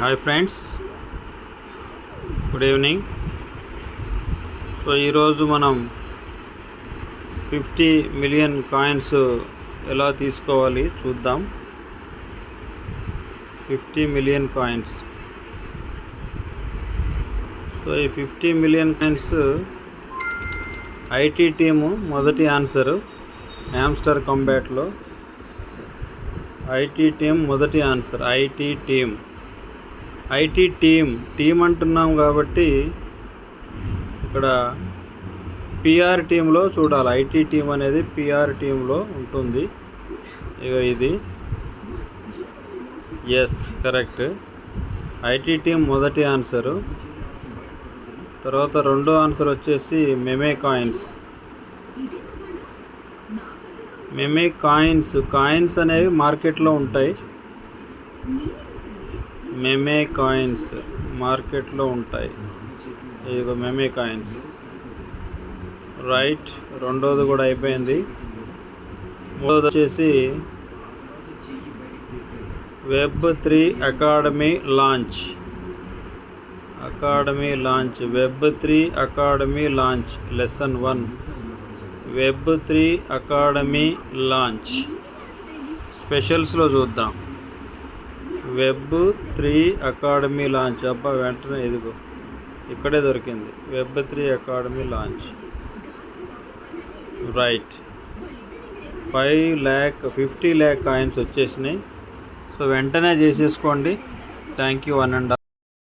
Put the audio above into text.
Hi friends, good evening. So ఈరోజు మనం 50 million coins ఎలా తీసుకోవాలి చూద్దాం. 50 మిలియన్ కాయిన్స్. సో ఈ 50 మిలియన్ కాయిన్స్ ఐటీ టీము మొదటి ఆన్సరు. హ్యామ్స్టర్ కాంబాట్లో ఐటీ టీమ్ మొదటి ఆన్సర్. ఐటీ టీమ్ అంటున్నాం కాబట్టి ఇక్కడ పిఆర్ టీంలో చూడాలి. ఐటీ టీం అనేది పిఆర్ టీంలో ఉంటుంది. ఇక ఇది ఎస్, కరెక్ట్. ఐటీ టీం మొదటి ఆన్సరు. తర్వాత రెండో ఆన్సర్ వచ్చేసి మెమే కాయిన్స్ అనేవి మార్కెట్లో ఉంటాయి. మెమే కాయిన్స్ మార్కెట్లో ఉంటాయి. ఇదిగో మెమే కాయిన్స్. రైట్, రెండోది కూడా అయిపోయింది. మూడోది వచ్చేసి Web3 academy launch. Web3 academy launch lesson 1. Web3 academy launch స్పెషల్స్లో చూద్దాం. Web3 academy launch. అబ్బా, వెంటనే ఇదిగో ఇక్కడే దొరికింది. Web3 academy launch. Right, 50 lakh coins వచ్చేసినాయి. సో వెంటనే చేసేసుకోండి. Thank you. 1.5